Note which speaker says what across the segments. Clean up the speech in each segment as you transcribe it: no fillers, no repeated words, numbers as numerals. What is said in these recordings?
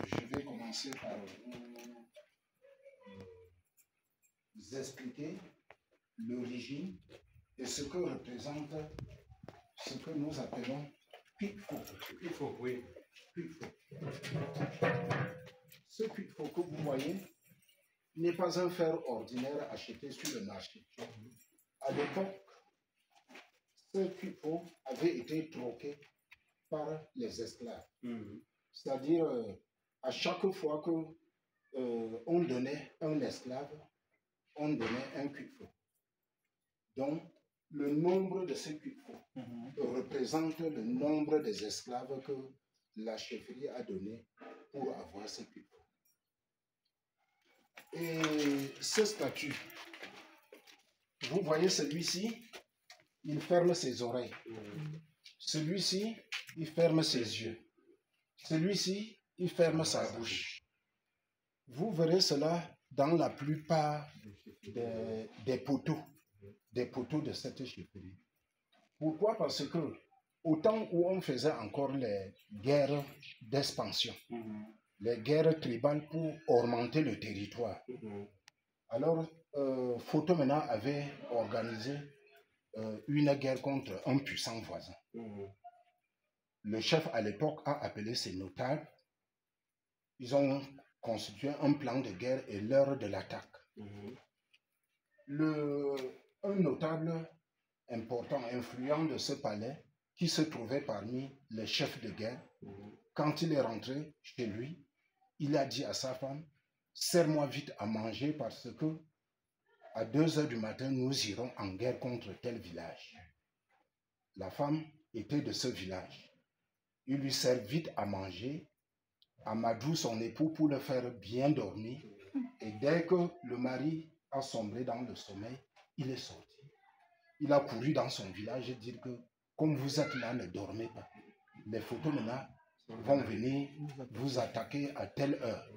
Speaker 1: je vais commencer par vous expliquer l'origine et ce que représente ce que nous appelons cuit-faux.
Speaker 2: Cuit-faux, oui.
Speaker 1: Cuit-faux. Ce cuit-faux que vous voyez n'est pas un fer ordinaire acheté sur le marché. À l'époque, ce cuit-faux avait été troqué par les esclaves. C'est-à-dire, à chaque fois que on donnait un esclave, on donnait un cuit-faux. Donc, le nombre de ces cuit-faux représente le nombre des esclaves que la chefferie a donné pour avoir ces cuit-faux. Et ce statut, vous voyez celui-ci, il ferme ses oreilles. Celui-ci, il ferme ses yeux. Celui-ci, il ferme sa bouche. Vous verrez cela dans la plupart des poteaux de cette chefferie. Pourquoi? Parce que au temps où on faisait encore les guerres d'expansion, les guerres tribales pour augmenter le territoire, alors Photomena avait organisé une guerre contre un puissant voisin. Le chef à l'époque a appelé ses notables. Ils ont constitué un plan de guerre et l'heure de l'attaque. Un notable important, influent de ce palais, qui se trouvait parmi les chefs de guerre, quand il est rentré chez lui, il a dit à sa femme, « Serre-moi vite à manger parce que à 2 heures du matin, nous irons en guerre contre tel village. » La femme était de ce village. Il lui sert vite à manger, amadoue son époux pour le faire bien dormir. Et dès que le mari a sombré dans le sommeil, il est sorti. Il a couru dans son village et dire que, comme vous êtes là, ne dormez pas. Les Photomena vont venir vous attaquer à telle heure.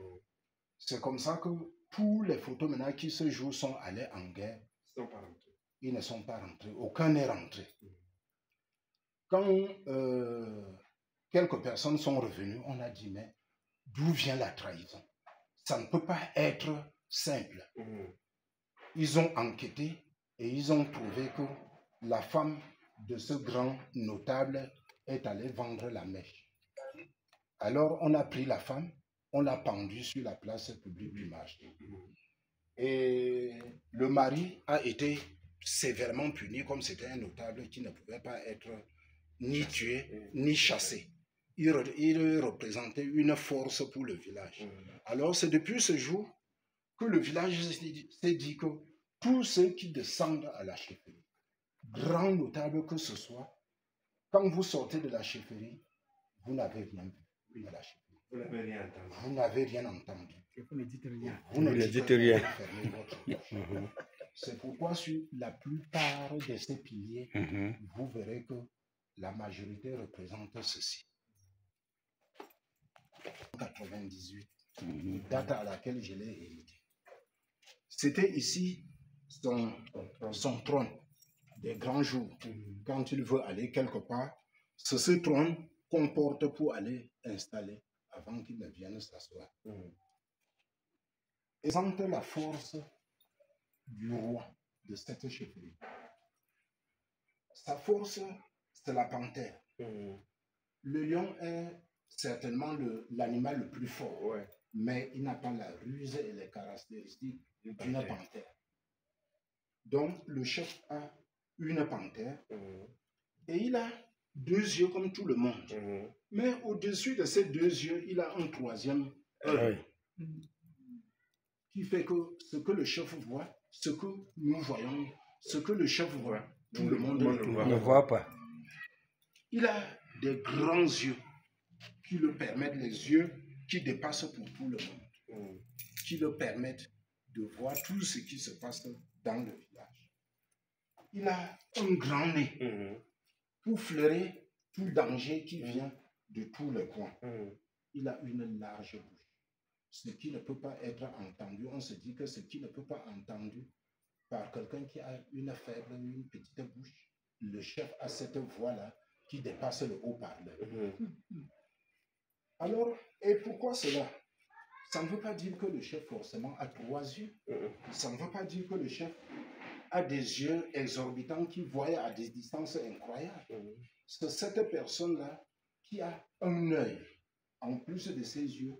Speaker 1: C'est comme ça que tous les Photomena qui ce jour sont allés en guerre, ils ne sont pas rentrés. Aucun n'est rentré. Quand quelques personnes sont revenues, on a dit, mais d'où vient la trahison? Ça ne peut pas être simple. Ils ont enquêté et ils ont trouvé que la femme de ce grand notable est allée vendre la mèche. Alors on a pris la femme, on l'a pendue sur la place publique du marché. Et le mari a été sévèrement puni, comme c'était un notable qui ne pouvait pas être ni tué ni chassé. Il représentait une force pour le village. Alors c'est depuis ce jour que le village s'est dit que tous ceux qui descendent à la chefferie, grand notable que ce soit, quand vous sortez de la chefferie, vous n'avez rien vu de la chefferie.
Speaker 2: Vous n'avez rien entendu.
Speaker 1: Vous n'avez rien entendu.
Speaker 3: Vous ne dites rien.
Speaker 1: Vous ne dites rien. Fermez votre bouche. C'est pourquoi sur la plupart de ces piliers, vous verrez que la majorité représente ceci. 98, date à laquelle je l'ai hérité. C'était ici son trône des grands jours. Quand il veut aller quelque part, c'est ce trône qu'on porte pour aller installer avant qu'il ne vienne s'asseoir. Présente la force du roi de cette chefferie. Sa force, c'est la panthère. Le lion est certainement l'animal le plus fort, mais il n'a pas la ruse et les caractéristiques d'une panthère. Donc, le chef a une panthère et il a 2 yeux comme tout le monde. Mais au-dessus de ces 2 yeux, il a un 3e œil qui fait que ce que le chef voit, ce que nous voyons, ce que le chef voit, tout le monde ne voit pas. Il a des grands yeux qui le permettent, les yeux qui dépassent pour tout le monde, qui le permettent de voir tout ce qui se passe dans le village. Il a un grand nez pour flairer tout danger qui vient de tous les coins. Il a une large bouche. Ce qui ne peut pas être entendu, on se dit que ce qui ne peut pas être entendu par quelqu'un qui a une faible, une petite bouche, le chef a cette voix-là qui dépasse le haut-parleur. Alors, et pourquoi cela? Ça ne veut pas dire que le chef forcément a 3 yeux. Ça ne veut pas dire que le chef a des yeux exorbitants qui voient à des distances incroyables. C'est cette personne-là qui a un œil, en plus de ses yeux,